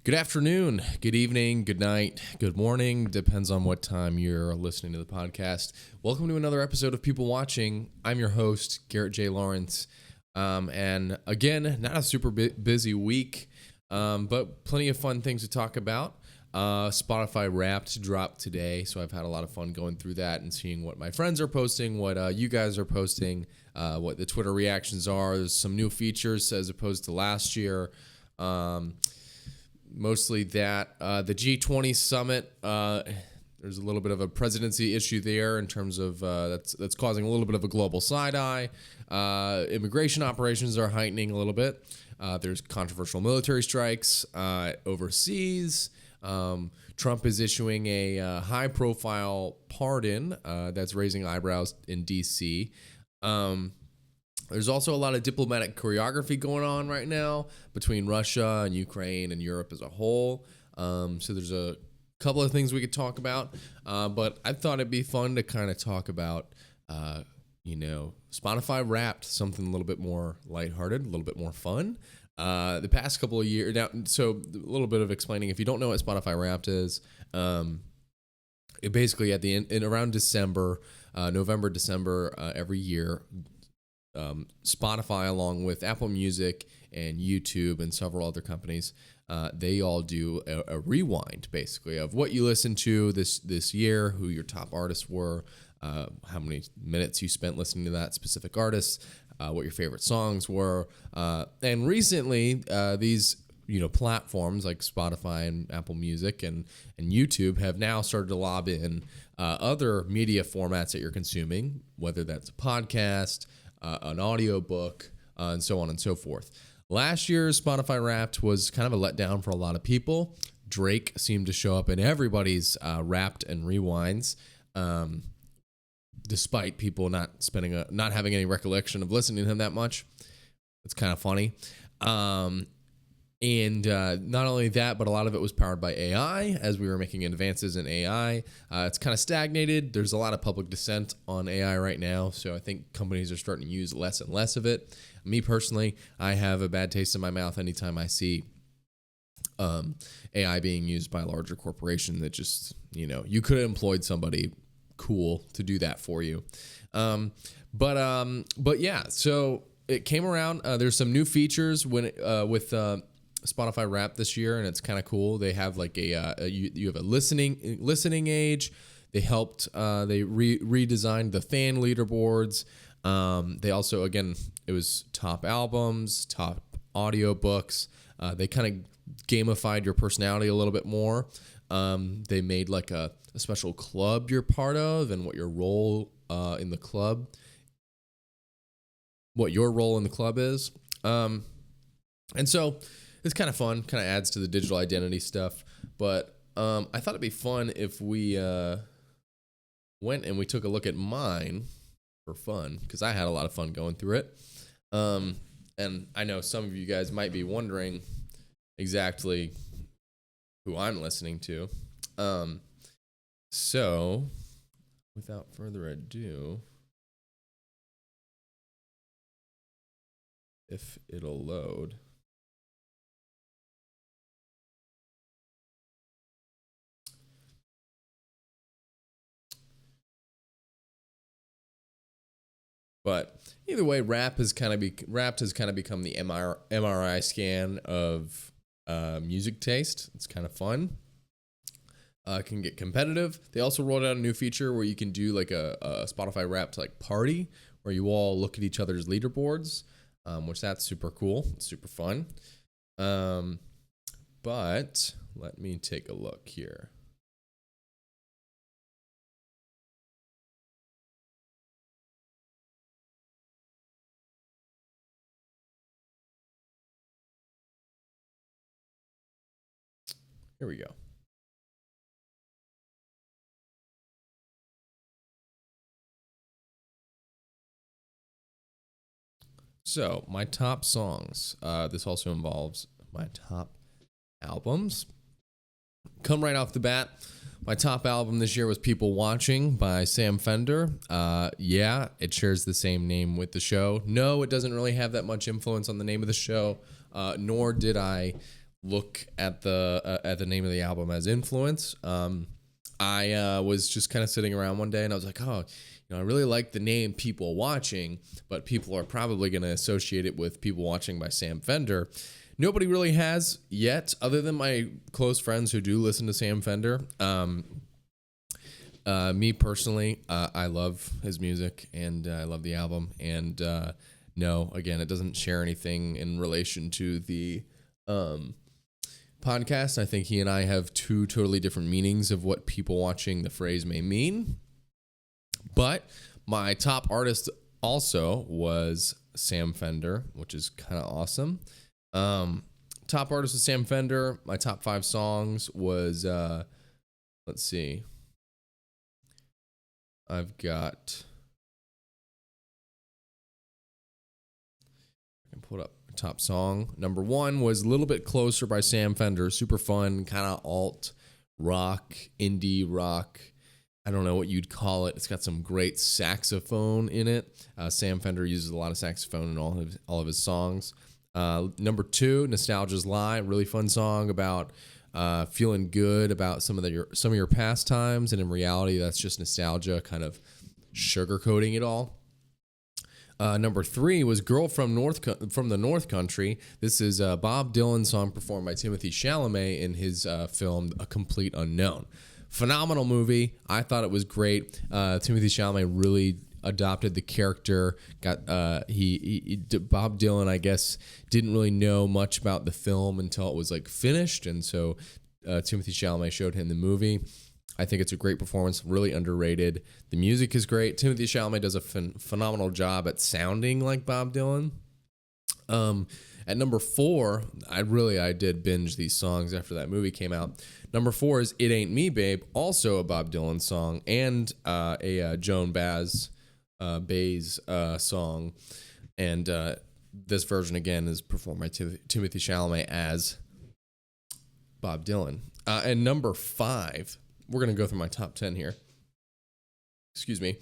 Good afternoon, good evening, good night, good morning. Depends on what time you're listening to the podcast. Welcome to another episode of People Watching. I'm your host, Garrett J. Lawrence. And again, not a super busy week, but plenty of fun things to talk about. Spotify Wrapped dropped today, so I've had a lot of fun going through that and seeing what my friends are posting, what you guys are posting, what the Twitter reactions are. There's some new features as opposed to last year. Mostly that. The G20 summit, there's a little bit of a presidency issue there in terms of that's causing a little bit of a global side eye. Immigration operations are heightening a little bit. There's controversial military strikes overseas. Trump is issuing a high-profile pardon that's raising eyebrows in D.C. There's also a lot of diplomatic choreography going on right now between Russia and Ukraine and Europe as a whole. So there's a couple of things we could talk about, but I thought it'd be fun to kind of talk about, Spotify Wrapped, something a little bit more lighthearted, a little bit more fun. The past couple of years now, so a little bit of explaining. If you don't know what Spotify Wrapped is, it basically at the end, in around December, November, December every year. Spotify, along with Apple Music and YouTube and several other companies, they all do a rewind, basically, of what you listened to this year, who your top artists were, how many minutes you spent listening to that specific artist, what your favorite songs were. And recently, these platforms like Spotify and Apple Music and YouTube have now started to lob in other media formats that you're consuming, whether that's a podcast, an audiobook, and so on and so forth. Last year's Spotify Wrapped was kind of a letdown for a lot of people. Drake seemed to show up in everybody's Wrapped and Rewinds, despite people not having any recollection of listening to him that much. It's kind of funny. And not only that, but a lot of it was powered by AI as we were making advances in AI. It's kind of stagnated. There's a lot of public dissent on AI right now, so I think companies are starting to use less and less of it. Me personally, I have a bad taste in my mouth anytime I see AI being used by a larger corporation that just, you could have employed somebody cool to do that for you. But yeah, so it came around. There's some new features with Spotify Wrapped this year, and it's kind of cool. They have like you have a listening age. They helped they redesigned the fan leaderboards. They also, again, it was top albums, top audiobooks. They kind of gamified your personality a little bit more. They made like a special club you're part of and what your role in the club is. And so it's kind of fun, kind of adds to the digital identity stuff. But I thought it'd be fun if we went and we took a look at mine for fun, because I had a lot of fun going through it. And I know some of you guys might be wondering exactly who I'm listening to. So without further ado, if it'll load. But either way, Wrapped has kind of become the MRI scan of music taste. It's kind of fun. Can get competitive. They also rolled out a new feature where you can do like a Spotify Wrapped like party, where you all look at each other's leaderboards, which that's super cool. It's super fun. But let me take a look here. Here we go. So my top songs, this also involves my top albums. Come right off the bat, my top album this year was People Watching by Sam Fender. Yeah, it shares the same name with the show. No, it doesn't really have that much influence on the name of the show, nor did I look at the name of the album as influence. I was just kind of sitting around one day and I was like, oh, I really like the name People Watching, but people are probably going to associate it with People Watching by Sam Fender. Nobody really has yet, other than my close friends who do listen to Sam Fender. Me personally, I love his music and I love the album. And no, again, it doesn't share anything in relation to the podcast. I think he and I have two totally different meanings of what People Watching the phrase may mean. But my top artist also was Sam Fender, which is kind of awesome. Top artist was Sam Fender. My top 5 songs was, let's see. I've got, I can pull it up. Top song. Number 1 was A Little Bit Closer by Sam Fender. Super fun, kind of alt rock, indie rock. I don't know what you'd call it. It's got some great saxophone in it. Sam Fender uses a lot of saxophone in all of his songs. Number 2, Nostalgia's Lie. Really fun song about feeling good about some of your past times, and in reality, that's just nostalgia, kind of sugarcoating it all. Number 3 was Girl from the North Country. This is a Bob Dylan song performed by Timothée Chalamet in his film A Complete Unknown. Phenomenal movie. I thought it was great. Timothée Chalamet really adopted the character. Bob Dylan, I guess, didn't really know much about the film until it was like finished, and so Timothée Chalamet showed him the movie. I think it's a great performance, really underrated. The music is great. Timothée Chalamet does a phenomenal job at sounding like Bob Dylan. At number 4, I did binge these songs after that movie came out. Number 4 is It Ain't Me, Babe, also a Bob Dylan song, and a Joan Baez song. And this version, again, is performed by Timothée Chalamet as Bob Dylan. And number 5, we're going to go through my top 10 here. Excuse me.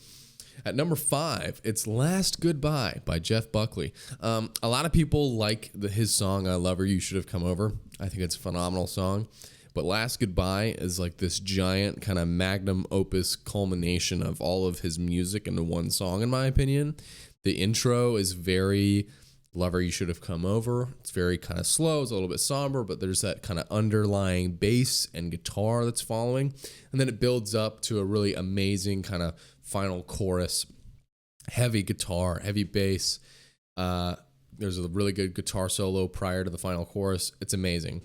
At number 5, it's Last Goodbye by Jeff Buckley. A lot of people like his song, I Love Her, You Should Have Come Over. I think it's a phenomenal song. But Last Goodbye is like this giant kind of magnum opus culmination of all of his music into one song, in my opinion. The intro is very Love Her, You Should Have Come Over. It's very kind of slow. It's a little bit somber, but there's that kind of underlying bass and guitar that's following. And then it builds up to a really amazing kind of final chorus. Heavy guitar, heavy bass. There's a really good guitar solo prior to the final chorus. It's amazing.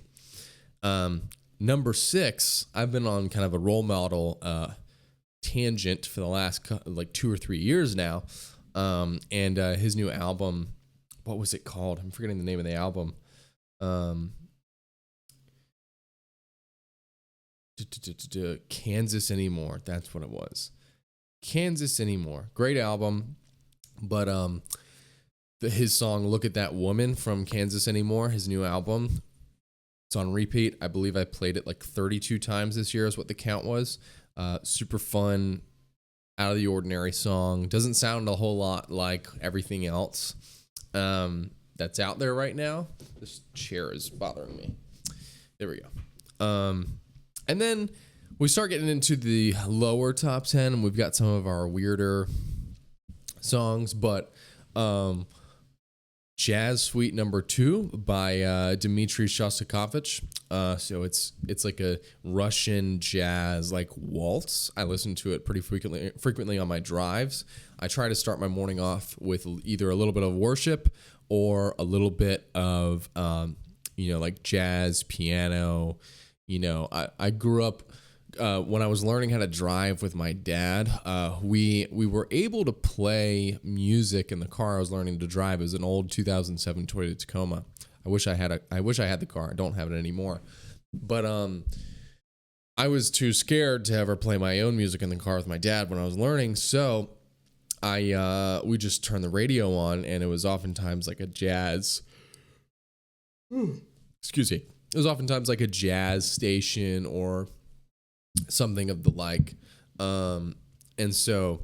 Number 6, I've been on kind of a role model tangent for the last like 2 or 3 years now. And his new album, what was it called? I'm forgetting the name of the album. Kansas Anymore. That's what it was. Kansas Anymore. Great album. But his song Look at That Woman from Kansas Anymore, his new album, it's on repeat. I believe I played it like 32 times this year is what the count was. Super fun, out of the ordinary song. Doesn't sound a whole lot like everything else that's out there right now. This chair is bothering me. There we go. And then we start getting into the lower top 10, and we've got some of our weirder songs, but Jazz Suite Number 2 by Dmitri Shostakovich. So it's like a Russian jazz like waltz. I listen to it pretty frequently on my drives. I try to start my morning off with either a little bit of worship or a little bit of like jazz, piano. I grew up when I was learning how to drive with my dad. We were able to play music in the car I was learning to drive. It was an old 2007 Toyota Tacoma. I wish I had the car. I don't have it anymore. But I was too scared to ever play my own music in the car with my dad when I was learning. So we just turned the radio on, and it was oftentimes like a jazz. Excuse me. It was oftentimes like a jazz station or something of the like. And so,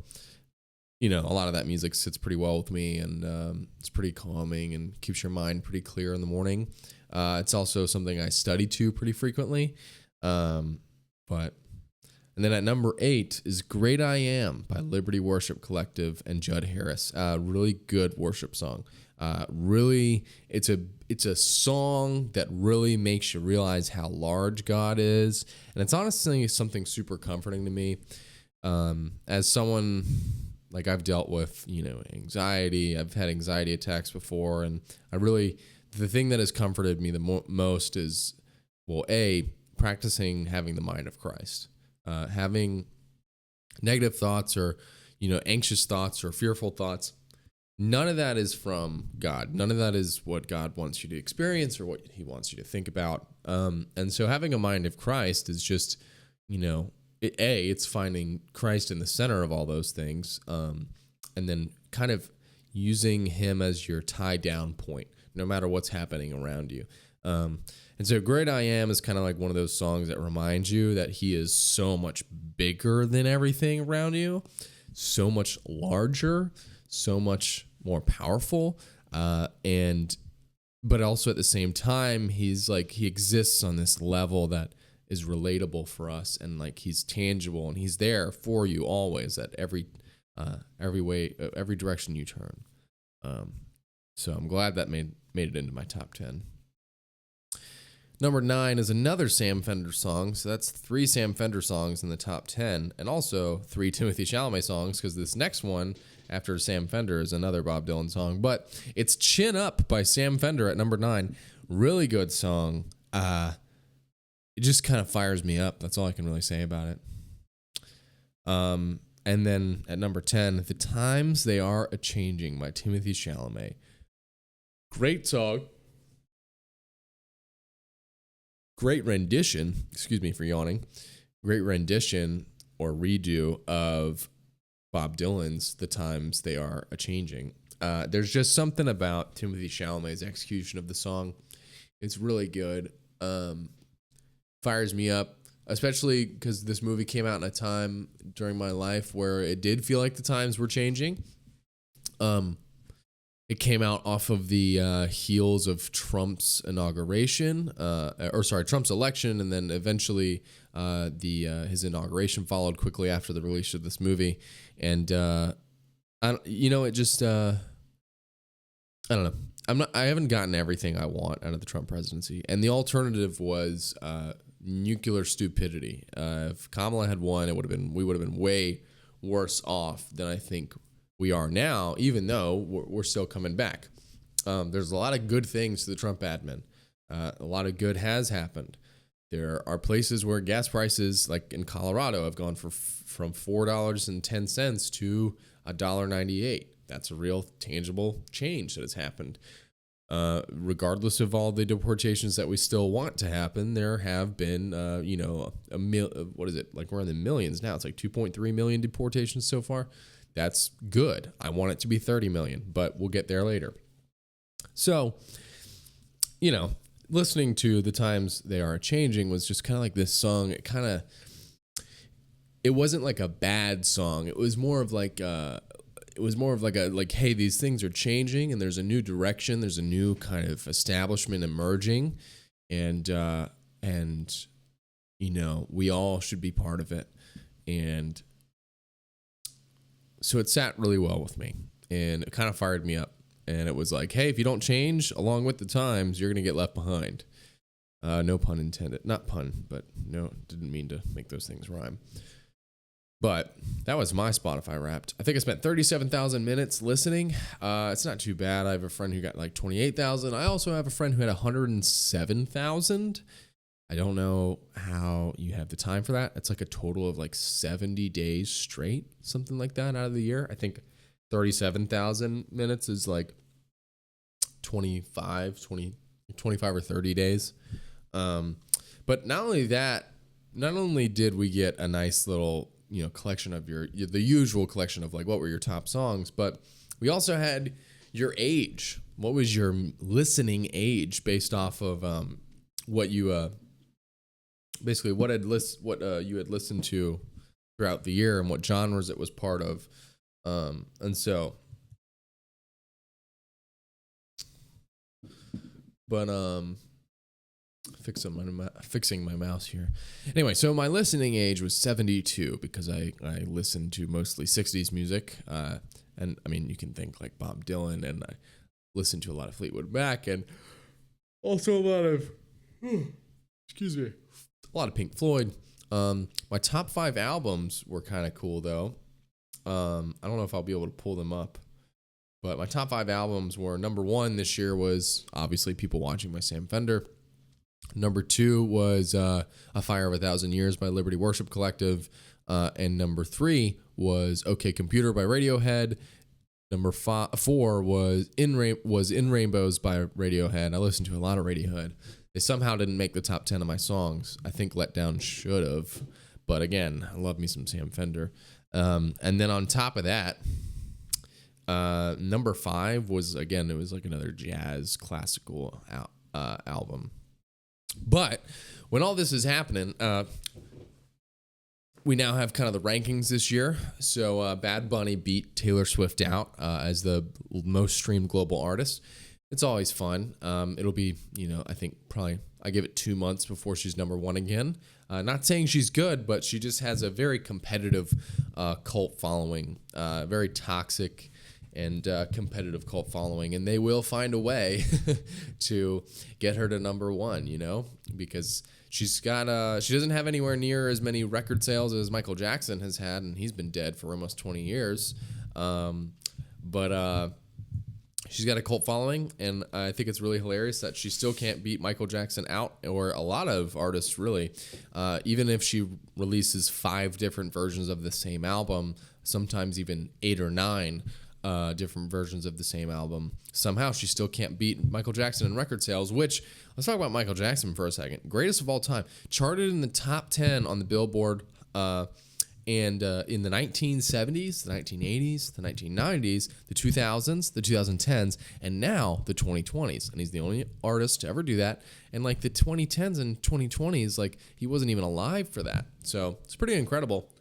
a lot of that music sits pretty well with me, and it's pretty calming and keeps your mind pretty clear in the morning. It's also something I study to pretty frequently. But and then at number 8 is Great I Am by Liberty Worship Collective and Judd Harris. Really good worship song. Really, it's a song that really makes you realize how large God is. And it's honestly something super comforting to me. As someone, like, I've dealt with, anxiety. I've had anxiety attacks before. And the thing that has comforted me the most is, well, practicing having the mind of Christ. Having negative thoughts or, anxious thoughts or fearful thoughts, none of that is from God. None of that is what God wants you to experience or what he wants you to think about. And so having a mind of Christ is just, it's finding Christ in the center of all those things. And then kind of using him as your tie down point, no matter what's happening around you. And so Great I Am is kind of like one of those songs that reminds you that he is so much bigger than everything around you, so much larger, so much more powerful. But also at the same time, he exists on this level that is relatable for us, and like he's tangible and he's there for you always at every direction you turn. So I'm glad that made it into my top 10. Number 9 is another Sam Fender song. So that's 3 Sam Fender songs in the top 10, and also 3 Timothy Chalamet songs, because this next one after Sam Fender is another Bob Dylan song. But it's Chin Up by Sam Fender at number 9. Really good song. It just kind of fires me up. That's all I can really say about it. And then at number 10, The Times They Are A-Changing by Timothy Chalamet. Great song. Great rendition, excuse me for yawning, great rendition or redo of Bob Dylan's The Times They Are A-Changing. There's just something about Timothy Chalamet's execution of the song. It's really good. Fires me up, especially because this movie came out in a time during my life where it did feel like the times were changing. It came out off of the heels of Trump's inauguration, Trump's election, and then eventually his inauguration followed quickly after the release of this movie. And I don't know. I haven't gotten everything I want out of the Trump presidency, and the alternative was nuclear stupidity. If Kamala had won, we would have been way worse off than I think we are now, even though we're still coming back. There's a lot of good things to the Trump admin. A lot of good has happened. There are places where gas prices, like in Colorado, have gone from $4.10 to $1.98. That's a real tangible change that has happened. Regardless of all the deportations that we still want to happen, there have been, what is it? Like, we're in the millions now. It's like 2.3 million deportations so far. That's good. I want it to be 30 million, but we'll get there later. So, listening to The Times They Are Changing was just kind of like this song. It wasn't like a bad song. It was more of like, hey, these things are changing and there's a new direction. There's a new kind of establishment emerging, and we all should be part of it. And so it sat really well with me, and it kind of fired me up. And it was like, hey, if you don't change along with the times, you're going to get left behind. No pun intended. Not pun, but no, didn't mean to make those things rhyme. But that was my Spotify Wrapped. I think I spent 37,000 minutes listening. It's not too bad. I have a friend who got like 28,000. I also have a friend who had 107,000. I don't know how you have the time for that. It's like a total of like 70 days straight, something like that out of the year. I think 37,000 minutes is like 25 or 30 days. But not only did we get a nice little, collection of the usual collection of like what were your top songs, but we also had your age. What was your listening age based off of what you basically what you had listened to throughout the year and what genres it was part of. And so, but fixing my mouse here. Anyway, so my listening age was 72 because I listened to mostly 60s music. And I mean, you can think like Bob Dylan, and I listened to a lot of Fleetwood Mac, and also a lot of, a lot of Pink Floyd. My top 5 albums were kind of cool though. I don't know if I'll be able to pull them up, but my top 5 albums were: number 1 this year was obviously People Watching by Sam Fender. Number 2 was A Fire of a Thousand Years by Liberty Worship Collective. And number 3 was OK Computer by Radiohead. Number 4 was In Rainbows by Radiohead. I listened to a lot of Radiohead. They somehow didn't make the top 10 of my songs. I think Let Down should have. But again, I love me some Sam Fender. And then on top of that, number 5 was, again, it was like another jazz classical album. But when all this is happening, we now have kind of the rankings this year. So Bad Bunny beat Taylor Swift out as the most streamed global artist. It's always fun. It'll be, I think probably I give it 2 months before she's number 1 again. Not saying she's good, but she just has a very competitive cult following, very toxic and competitive cult following, and they will find a way to get her to number 1, because she doesn't have anywhere near as many record sales as Michael Jackson has had, and he's been dead for almost 20 years. But she's got a cult following, and I think it's really hilarious that she still can't beat Michael Jackson out, or a lot of artists really. Even if she releases 5 different versions of the same album, sometimes even 8 or 9 different versions of the same album, somehow she still can't beat Michael Jackson in record sales. Which, let's talk about Michael Jackson for a second. Greatest of all time, charted in the top 10 on the Billboard, and in the 1970s, the 1980s, the 1990s, the 2000s, the 2010s, and now the 2020s. And he's the only artist to ever do that. And like the 2010s and 2020s, like he wasn't even alive for that. So it's pretty incredible.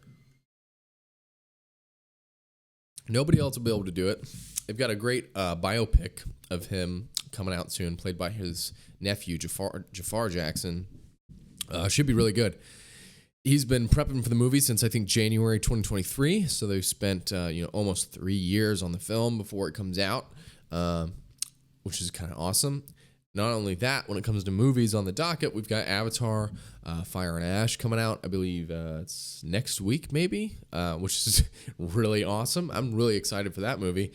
Nobody else will be able to do it. They've got a great biopic of him coming out soon, played by his nephew, Jafar Jackson. Should be really good. He's been prepping for the movie since, I think, January 2023. So they've spent, almost 3 years on the film before it comes out, which is kind of awesome. Not only that, when it comes to movies on the docket, we've got Avatar, Fire and Ash coming out. I believe it's next week, maybe, which is really awesome. I'm really excited for that movie.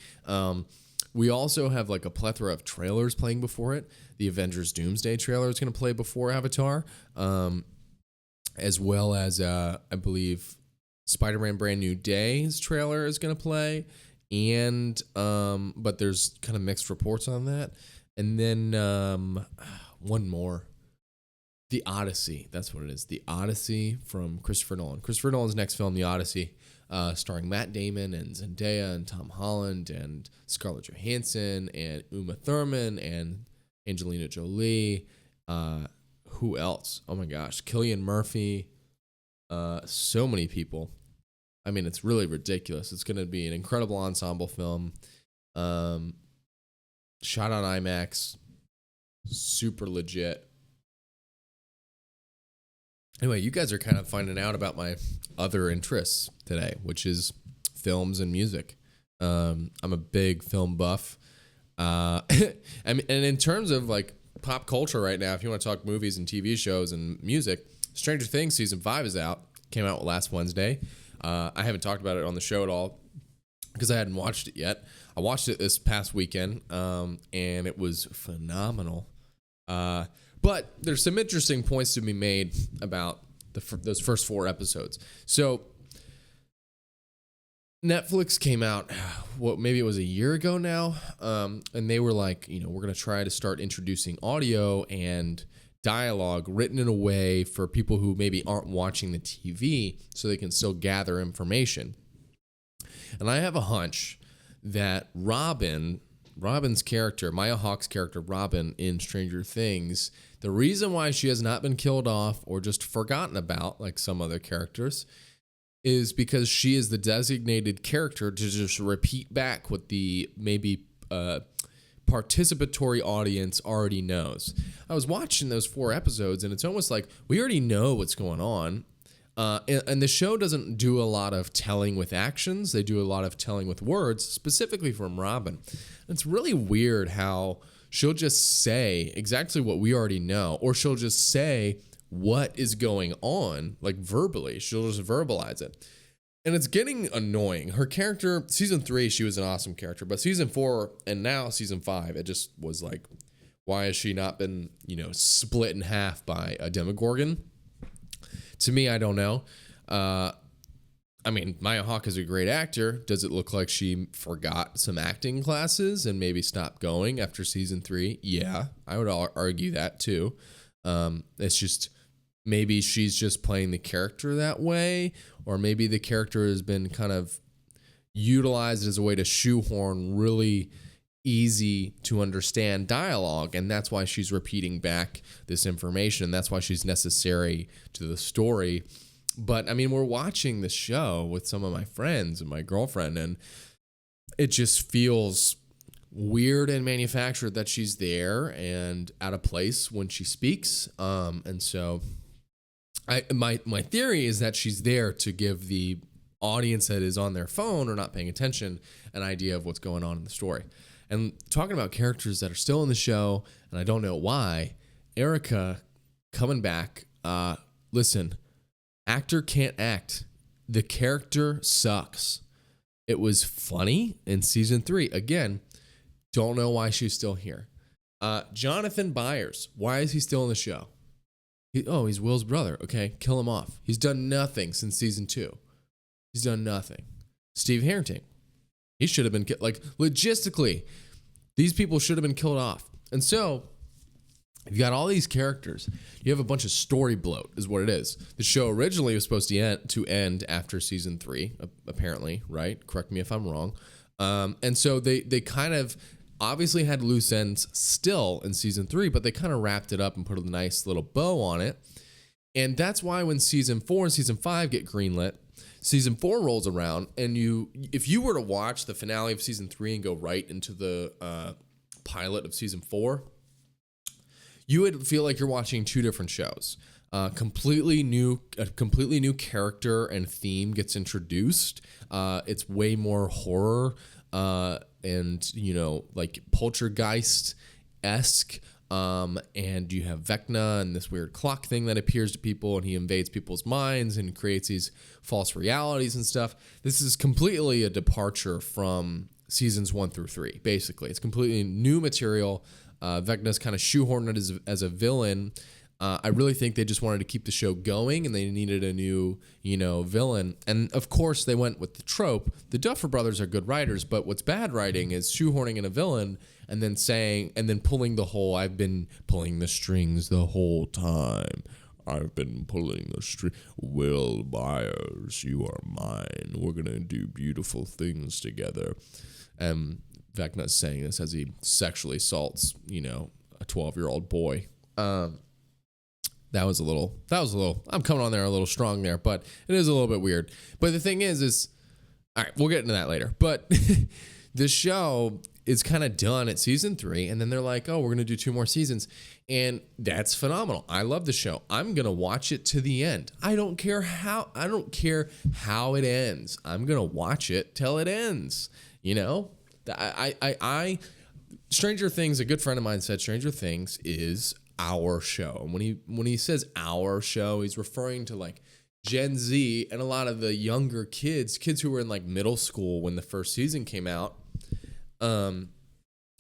We also have like a plethora of trailers playing before it. The Avengers Doomsday trailer is going to play before Avatar, as well as, I believe, Spider-Man Brand New Day's trailer is going to play. And but there's kind of mixed reports on that. And then one more. The Odyssey. That's what it is. The Odyssey from Christopher Nolan. Christopher Nolan's next film, The Odyssey, starring Matt Damon and Zendaya and Tom Holland and Scarlett Johansson and Uma Thurman and Angelina Jolie. Who else? Oh my gosh. Cillian Murphy. So many people. I mean, it's really ridiculous. It's going to be an incredible ensemble film. Shot on IMAX, super legit. Anyway, you guys are kind of finding out about my other interests today, which is films and music. I'm a big film buff. And in terms of like pop culture right now, if you want to talk movies and TV shows and music, Stranger Things season 5 is out. Came out last Wednesday. I haven't talked about it on the show at all because I hadn't watched it yet. I watched it this past weekend, and it was phenomenal. But there's some interesting points to be made about those first 4 episodes. So Netflix came out, maybe it was a year ago now, and they were like, we're going to try to start introducing audio and dialogue written in a way for people who maybe aren't watching the TV so they can still gather information. And I have a hunch that Robin's character, Maya Hawke's character, Robin in Stranger Things, the reason why she has not been killed off or just forgotten about like some other characters is because she is the designated character to just repeat back what the maybe participatory audience already knows. I was watching those 4 episodes, and it's almost like we already know what's going on. And the show doesn't do a lot of telling with actions. They do a lot of telling with words, specifically from Robin. It's really weird how she'll just say exactly what we already know, or she'll just say what is going on, like verbally. She'll just verbalize it. And it's getting annoying. Her character, season 3, she was an awesome character. But season 4 and now season 5, it just was like, why has she not been, split in half by a Demogorgon? To me, I don't know. Maya Hawke is a great actor. Does it look like she forgot some acting classes and maybe stopped going after season 3? Yeah, I would argue that too. It's just maybe she's just playing the character that way, or maybe the character has been kind of utilized as a way to shoehorn really easy to understand dialogue, and that's why she's repeating back this information. That's why she's necessary to the story. But we're watching the show with some of my friends and my girlfriend, and it just feels weird and manufactured that she's there and out of place when she speaks. And so my theory is that she's there to give the audience that is on their phone or not paying attention an idea of what's going on in the story. And talking about characters that are still in the show, and I don't know why, Erica coming back. Listen, actor can't act. The character sucks. It was funny in season 3. Again, don't know why she's still here. Jonathan Byers, why is he still in the show? He's Will's brother. Okay, kill him off. He's done nothing since season 2. He's done nothing. Steve Harrington, he should have been logistically, these people should have been killed off. And so you've got all these characters. You have a bunch of story bloat is what it is. The show originally was supposed to end after season 3, apparently, right? Correct me if I'm wrong. And so they kind of obviously had loose ends still in season 3, but they kind of wrapped it up and put a nice little bow on it. And that's why when season 4 and season 5 get greenlit, season 4 rolls around, and if you were to watch the finale of season 3 and go right into the pilot of season 4, you would feel like you're watching 2 different shows. A completely new character and theme gets introduced. It's way more horror and like poltergeist-esque. And you have Vecna and this weird clock thing that appears to people, and he invades people's minds and creates these false realities and stuff. This is completely a departure from seasons 1 through 3. Basically, it's completely new material. Vecna's kind of shoehorned as a villain. I really think they just wanted to keep the show going, and they needed a new, villain. And of course, they went with the trope. The Duffer Brothers are good writers, but what's bad writing is shoehorning in a villain and then pulling the whole, I've been pulling the strings the whole time. I've been pulling the string. Will Byers, you are mine. We're going to do beautiful things together. And Vecna's saying this as he sexually assaults, a 12-year-old boy. That was a little, I'm coming on there a little strong there, but it is a little bit weird. But the thing is, all right, we'll get into that later. But the show is kind of done at season 3, and then they're like, oh, we're going to do 2 more seasons. And that's phenomenal. I love the show. I'm going to watch it to the end. I don't care how it ends. I'm going to watch it till it ends. Stranger Things, a good friend of mine said Stranger Things is our show. And when he says our show, he's referring to like Gen Z and a lot of the younger kids who were in like middle school when the first season came out. And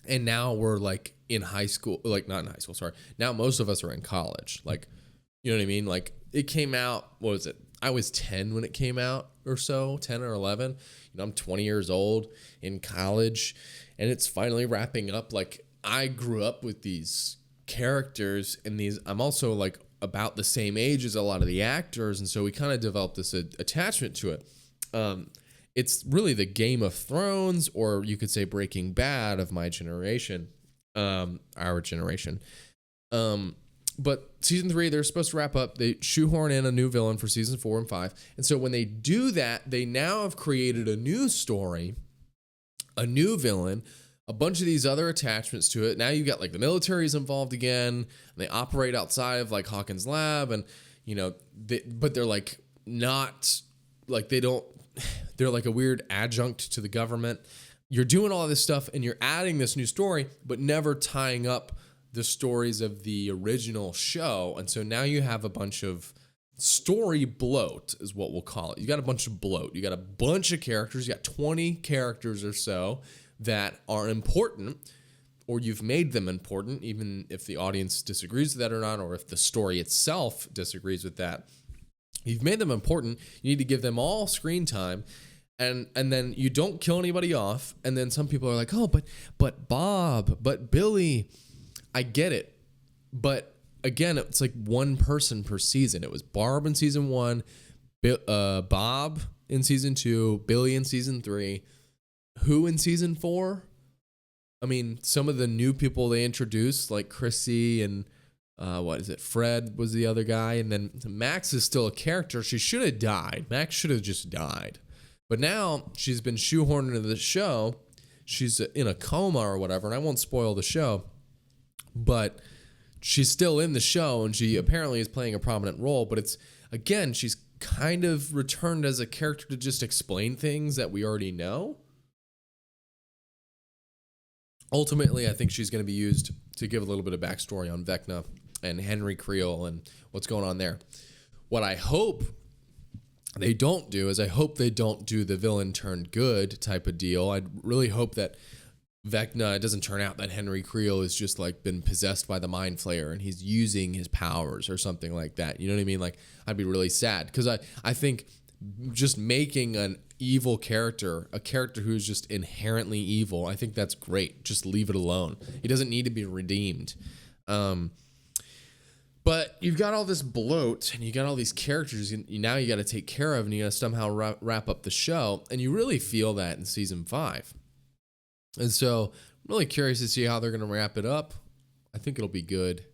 now we're like in high school, like not in high school, sorry. Now most of us are in college. Like, you know what I mean? Like it came out, what was it? I was 10 when it came out or so, 10 or 11. I'm 20 years old in college, and it's finally wrapping up. Like I grew up with these characters, and I'm also like about the same age as a lot of the actors, and so we kind of developed this attachment to it. It's really the Game of Thrones, or you could say Breaking Bad of my generation, our generation. But season 3, they're supposed to wrap up. They shoehorn in a new villain for season 4 and 5. And so when they do that, they now have created a new story, a new villain, a bunch of these other attachments to it. Now you got like the military is involved again, and they operate outside of like Hawkins' lab, and but they're like not like they're like a weird adjunct to the government. You're doing all this stuff and you're adding this new story, but never tying up the stories of the original show. And so now you have a bunch of story bloat is what we'll call it. You got a bunch of bloat. You got a bunch of characters. You got 20 characters or so that are important, or you've made them important, even if the audience disagrees with that or not, or if the story itself disagrees with that. You've made them important. You need to give them all screen time. And then you don't kill anybody off. And then some people are like, oh, but Bob, but Billy. I get it. But again, it's like one person per season. It was Barb in season 1, Bob in season 2, Billy in season 3. Who in season 4? I mean, some of the new people they introduced, like Chrissy and Fred was the other guy. And then Max is still a character. She should have died. Max should have just died. But now she's been shoehorned into the show. She's in a coma or whatever, and I won't spoil the show. But she's still in the show, and she apparently is playing a prominent role. But it's, again, she's kind of returned as a character to just explain things that we already know. Ultimately, I think she's going to be used to give a little bit of backstory on Vecna and Henry Creel and what's going on there. What I hope they don't do is I hope they don't do the villain turned good type of deal. I really hope that Vecna, it doesn't turn out that Henry Creel has just like been possessed by the Mind Flayer and he's using his powers or something like that. You know what I mean? Like, I'd be really sad because I think just making an evil character, a character who's just inherently evil, I think that's great. Just leave it alone. He doesn't need to be redeemed. But you've got all this bloat and you got all these characters now you got to take care of, and you got to somehow wrap up the show. And you really feel that in season 5. And so I'm really curious to see how they're going to wrap it up. I think it'll be good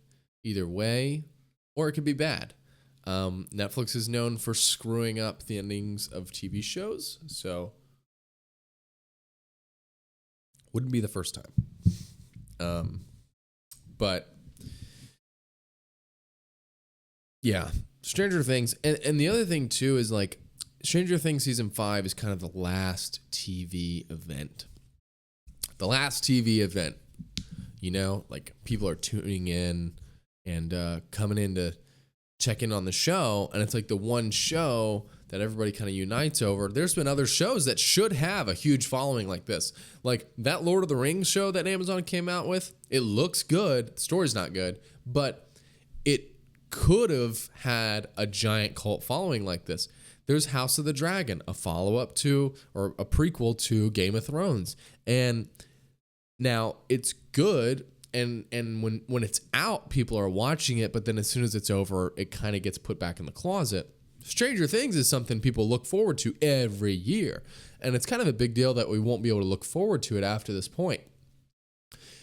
either way, or it could be bad. Netflix is known for screwing up the endings of TV shows, so wouldn't be the first time. But yeah, Stranger Things. And the other thing, too, is like Stranger Things Season 5 is kind of the last TV event. The last TV event, like people are tuning in and coming in to check in on the show. And it's like the one show that everybody kind of unites over. There's been other shows that should have a huge following like this. Like that Lord of the Rings show that Amazon came out with. It looks good. The story's not good, but it could have had a giant cult following like this. There's House of the Dragon, a follow-up to, or a prequel to Game of Thrones. And now it's good, and when it's out, people are watching it, but then as soon as it's over, it kind of gets put back in the closet. Stranger Things is something people look forward to every year. And it's kind of a big deal that we won't be able to look forward to it after this point.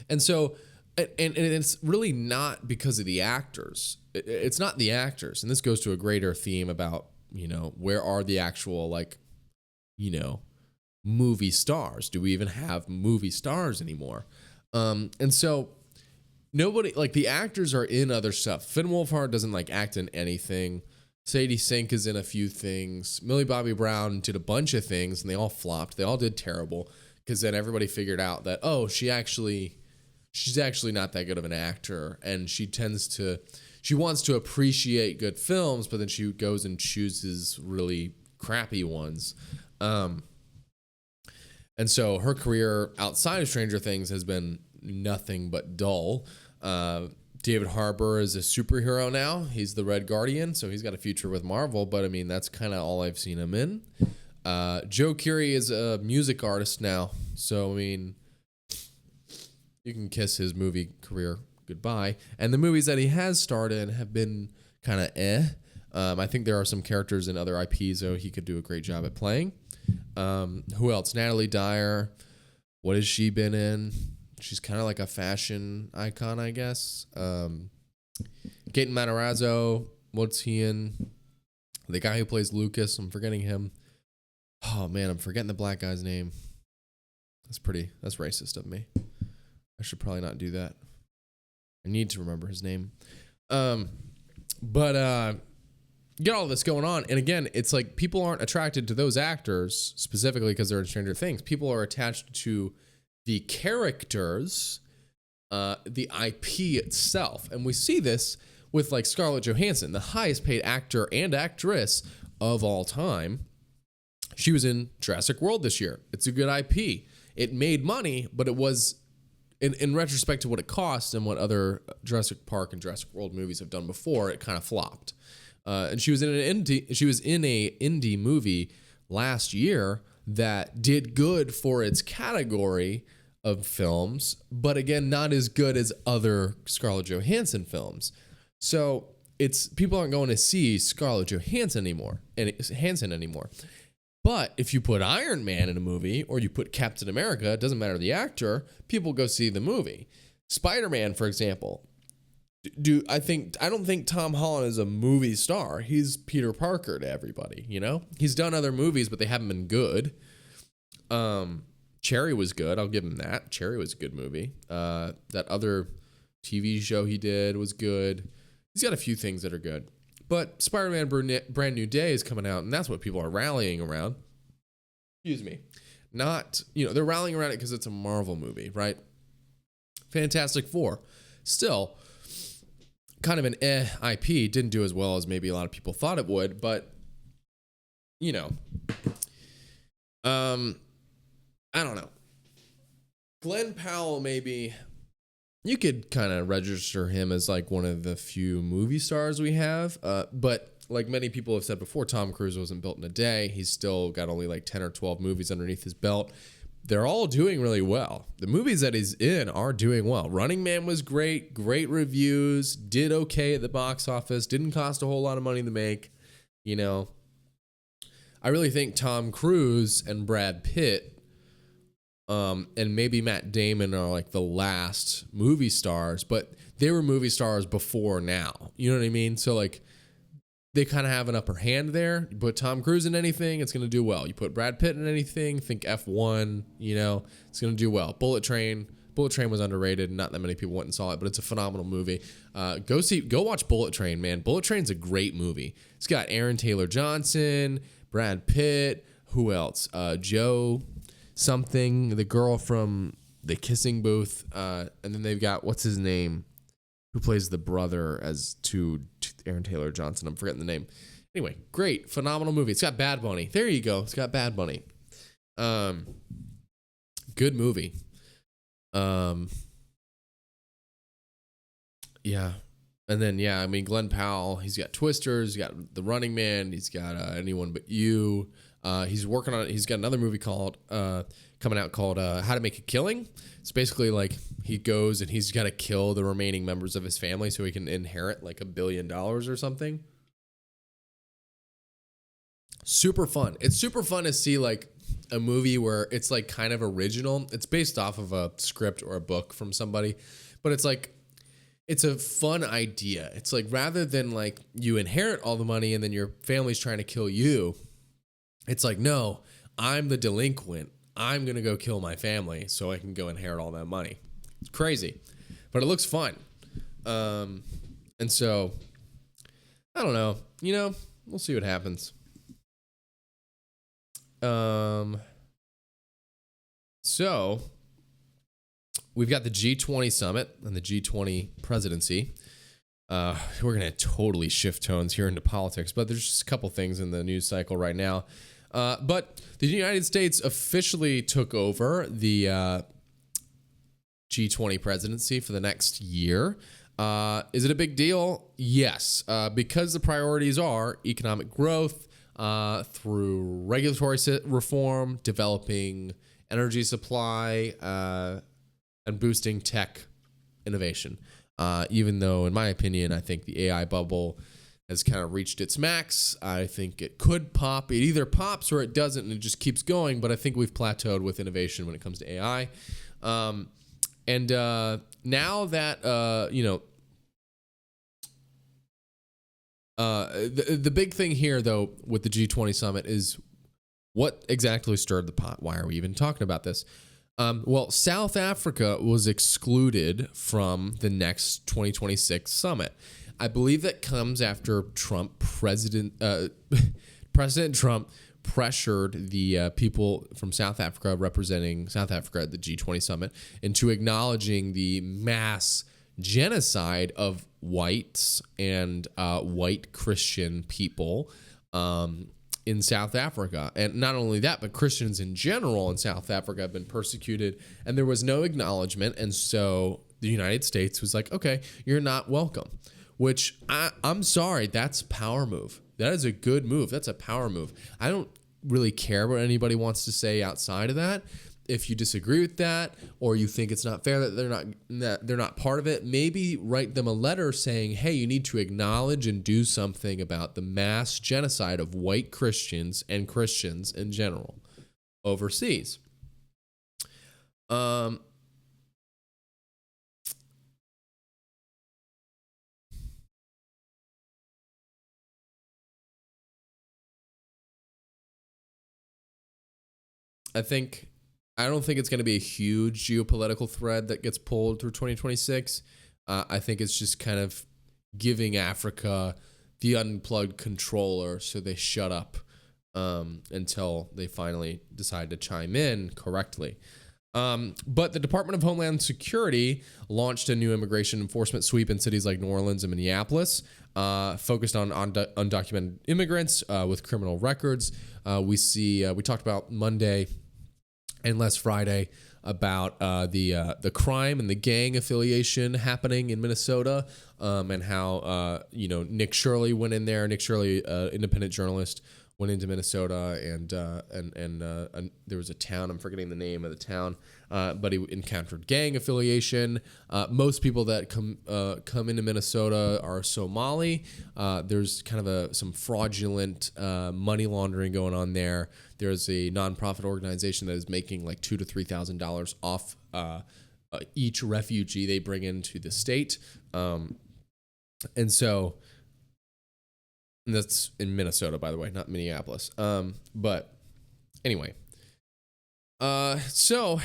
And so, and it's really not because of the actors. It's not the actors. And this goes to a greater theme about, where are the actual, movie stars? Do we even have movie stars anymore? And so nobody, like the actors are in other stuff. Finn Wolfhard doesn't act in anything. Sadie Sink is in a few things. Millie Bobby Brown did a bunch of things and they all flopped. They all did terrible because then everybody figured out that, she's actually not that good of an actor, and she wants to appreciate good films, but then she goes and chooses really crappy ones. And so her career outside of Stranger Things has been nothing but dull. David Harbour is a superhero now. He's the Red Guardian, so he's got a future with Marvel, but I mean, that's kind of all I've seen him in. Joe Keery is a music artist now, so I mean, you can kiss his movie career goodbye. And the movies that he has starred in have been kind of I think there are some characters in other IPs, though, he could do a great job at playing. Who else? Natalie Dyer. What has she been in? She's kind of like a fashion icon, I guess. Gaten Matarazzo. What's he in? The guy who plays Lucas. I'm forgetting him. Oh, man, I'm forgetting the black guy's name. That's racist of me. I should probably not do that. I need to remember his name. But get all this going on. And again, it's like people aren't attracted to those actors specifically because they're in Stranger Things. People are attached to the characters, the IP itself. And we see this with like Scarlett Johansson, the highest paid actor and actress of all time. She was in Jurassic World this year. It's a good IP. It made money, but it was, in retrospect to what it cost and what other Jurassic Park and Jurassic World movies have done before, it kind of flopped. And she was in an indie movie last year that did good for its category of films, but again, not as good as other Scarlett Johansson films. So it's people aren't going to see Scarlett Johansson anymore. But if you put Iron Man in a movie or you put Captain America, it doesn't matter the actor, people go see the movie. Spider-Man, for example. I don't think Tom Holland is a movie star. He's Peter Parker to everybody, you know? He's done other movies, but they haven't been good. Cherry was good. I'll give him that. Cherry was a good movie. That other TV show he did was good. He's got a few things that are good. But Spider-Man Brand New Day is coming out, and that's what people are rallying around. Excuse me. They're rallying around it because it's a Marvel movie, right? Fantastic Four. Still, kind of an IP. Didn't do as well as maybe a lot of people thought it would, but, I don't know. Glenn Powell, maybe you could kind of register him as like one of the few movie stars we have. But like many people have said before, Tom Cruise wasn't built in a day. He's still got only like 10 or 12 movies underneath his belt. They're all doing really well. The movies that he's in are doing well. Running Man was great reviews, did okay at the box office, didn't cost a whole lot of money to make. I really think Tom Cruise and Brad Pitt and maybe Matt Damon are like the last movie stars, but they were movie stars before now. You know what I mean? So like they kind of have an upper hand there. You put Tom Cruise in anything, it's going to do well. You put Brad Pitt in anything, think F1, it's going to do well. Bullet Train was underrated. Not that many people went and saw it, but it's a phenomenal movie. Go watch Bullet Train, man. Bullet Train's a great movie. It's got Aaron Taylor Johnson, Brad Pitt, who else? Joe something, the girl from The Kissing Booth, and then they've got, what's his name, who plays the brother as to Aaron Taylor Johnson. I'm forgetting the name. Anyway, great, phenomenal movie. It's got Bad Bunny. There you go. It's got Bad Bunny. Good movie. Yeah. And then, Glenn Powell, he's got Twisters, he's got The Running Man, he's got Anyone But You. He's working on it. He's got another movie coming out called How to Make a Killing. It's basically like he goes and he's got to kill the remaining members of his family so he can inherit like $1 billion or something. Super fun. It's super fun to see like a movie where it's like kind of original. It's based off of a script or a book from somebody, but it's like, it's a fun idea. It's like rather than like you inherit all the money and then your family's trying to kill you, it's like, no, I'm the delinquent. I'm going to go kill my family so I can go inherit all that money. It's crazy, but it looks fun. And so, I don't know. We'll see what happens. So, we've got the G20 summit and the G20 presidency. We're going to totally shift tones here into politics, but there's just a couple things in the news cycle right now. But the United States officially took over the G20 presidency for the next year. Is it a big deal? Yes, because the priorities are economic growth through regulatory reform, developing energy supply, and boosting tech innovation. Even though, in my opinion, I think the AI bubble has kind of reached its max. I think it could pop. It either pops or it doesn't, and it just keeps going. But I think we've plateaued with innovation when it comes to AI. And now that, the big thing here, though, with the G20 summit is what exactly stirred the pot? Why are we even talking about this? Well, South Africa was excluded from the next 2026 summit. I believe that comes after President Trump pressured the people from South Africa representing South Africa at the G20 summit into acknowledging the mass genocide of whites and white Christian people in South Africa. And not only that, but Christians in general in South Africa have been persecuted, and there was no acknowledgement. And so the United States was like, okay, you're not welcome, which I'm sorry, that's a power move. That is a good move. That's a power move. I don't really care what anybody wants to say outside of that. If you disagree with that, or you think it's not fair that they're not part of it, maybe write them a letter saying, hey, you need to acknowledge and do something about the mass genocide of white Christians and Christians in general overseas. I don't think it's going to be a huge geopolitical thread that gets pulled through 2026. I think it's just kind of giving Africa the unplugged controller so they shut up until they finally decide to chime in correctly. But the Department of Homeland Security launched a new immigration enforcement sweep in cities like New Orleans and Minneapolis, focused on undocumented immigrants with criminal records. We talked about Monday and last Friday about the crime and the gang affiliation happening in Minnesota, and how Nick Shirley went in there. Nick Shirley, independent journalist, went into Minnesota, and there was a town, I'm forgetting the name of the town, but he encountered gang affiliation. Most people that come into Minnesota are Somali. There's kind of some fraudulent money laundering going on there. There's a nonprofit organization that is making like $2,000 to $3,000 off each refugee they bring into the state, and that's in Minnesota, by the way, not Minneapolis. But anyway, so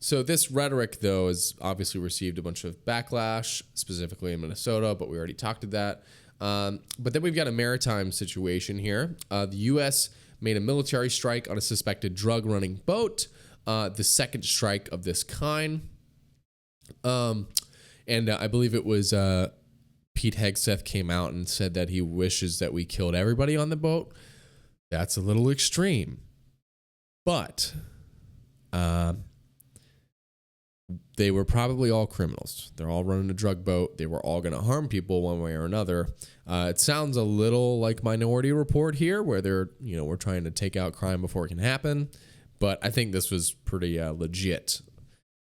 this rhetoric, though, has obviously received a bunch of backlash, specifically in Minnesota, but we already talked to that. But then we've got a maritime situation here. The U.S. made a military strike on a suspected drug-running boat, the second strike of this kind. And I believe it was Pete Hegseth came out and said that he wishes that we killed everybody on the boat. That's a little extreme. But they were probably all criminals. They're all running a drug boat. They were all going to harm people one way or another. It sounds a little like Minority Report here, where we're trying to take out crime before it can happen. But I think this was pretty legit.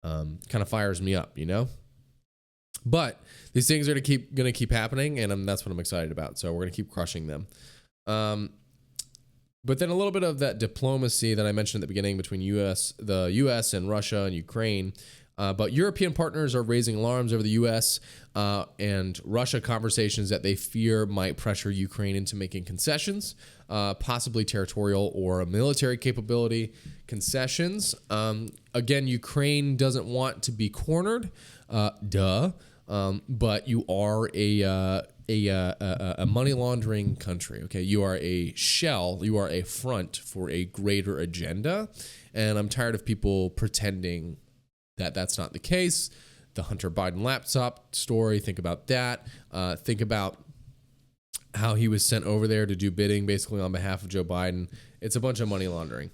Kind of fires me up, But these things are going to keep happening, and that's what I'm excited about. So we're going to keep crushing them. But then a little bit of that diplomacy that I mentioned at the beginning between the U.S. and Russia and Ukraine. But European partners are raising alarms over the U.S. And Russia conversations that they fear might pressure Ukraine into making concessions, possibly territorial or military capability concessions. Again, Ukraine doesn't want to be cornered, but you are a money laundering country. Okay, you are a shell. You are a front for a greater agenda, and I'm tired of people pretending that that's not the case. The Hunter Biden laptop story, think about that. Think about how he was sent over there to do bidding basically on behalf of Joe Biden. It's a bunch of money laundering.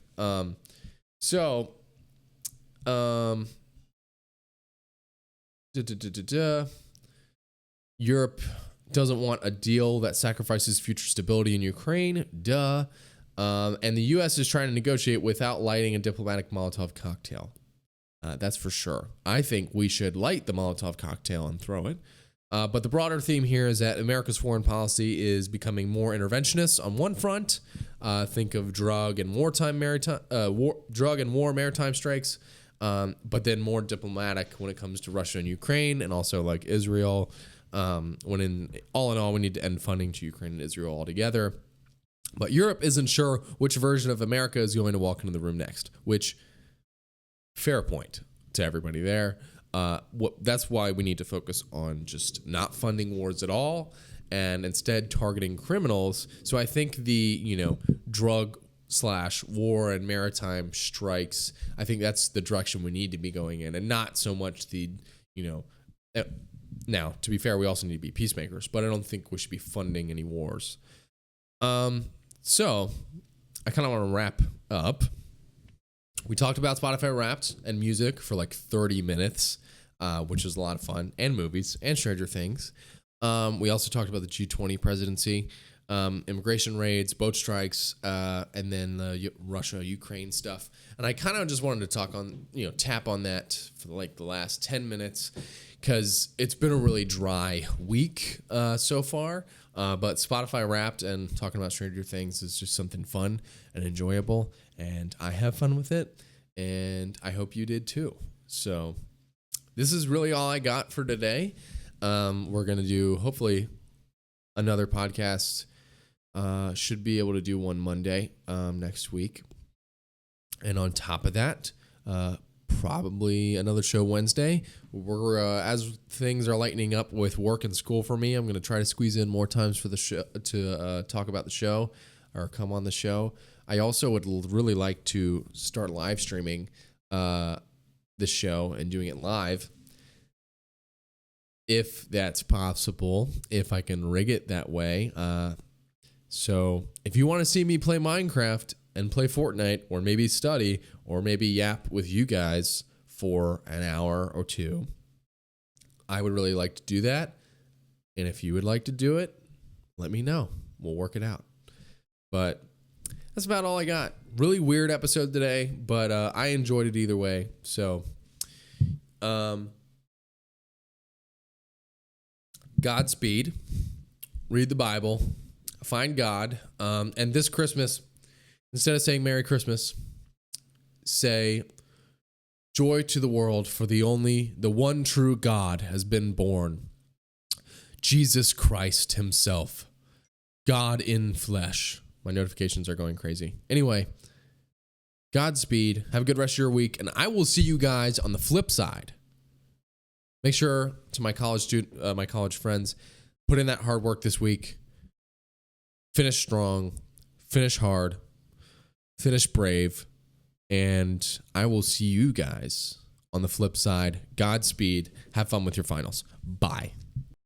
Europe doesn't want a deal that sacrifices future stability in Ukraine. And the U.S. is trying to negotiate without lighting a diplomatic Molotov cocktail. That's for sure. I think we should light the Molotov cocktail and throw it. But the broader theme here is that America's foreign policy is becoming more interventionist on one front. Think of drug and war maritime strikes. But then more diplomatic when it comes to Russia and Ukraine, and also like Israel. When all in all, we need to end funding to Ukraine and Israel altogether. But Europe isn't sure which version of America is going to walk into the room next, which Fair point to everybody there. That's why we need to focus on just not funding wars at all and instead targeting criminals. So I think the, drug / war and maritime strikes, I think that's the direction we need to be going in, and not so much the, now, to be fair, we also need to be peacemakers, but I don't think we should be funding any wars. So I kind of want to wrap up. We talked about Spotify Wrapped and music for like 30 minutes, which was a lot of fun, and movies and Stranger Things. We also talked about the G20 presidency, immigration raids, boat strikes, and then the Russia-Ukraine stuff. And I kind of just wanted to tap on that for like the last 10 minutes because it's been a really dry week so far. But Spotify Wrapped and talking about Stranger Things is just something fun and enjoyable, and I have fun with it, and I hope you did too. So this is really all I got for today. We're going to do, hopefully, another podcast. Should be able to do one Monday next week. And on top of that, probably another show Wednesday. We're as things are lightening up with work and school for me, I'm going to try to squeeze in more times for the show to talk about the show or come on the show. I also would really like to start live streaming this show and doing it live, if that's possible, if I can rig it that way. So if you want to see me play Minecraft and play Fortnite, or maybe study, or maybe yap with you guys for an hour or two, I would really like to do that. And if you would like to do it, let me know. We'll work it out. But that's about all I got. Really weird episode today, but I enjoyed it either way. So, Godspeed. Read the Bible. Find God. And this Christmas, instead of saying Merry Christmas, say joy to the world, for the one true God has been born. Jesus Christ himself, God in flesh. My notifications are going crazy. Anyway, Godspeed. Have a good rest of your week, and I will see you guys on the flip side. Make sure to my college friends, put in that hard work this week. Finish strong, finish hard, finish brave, and I will see you guys on the flip side. Godspeed. Have fun with your finals. Bye.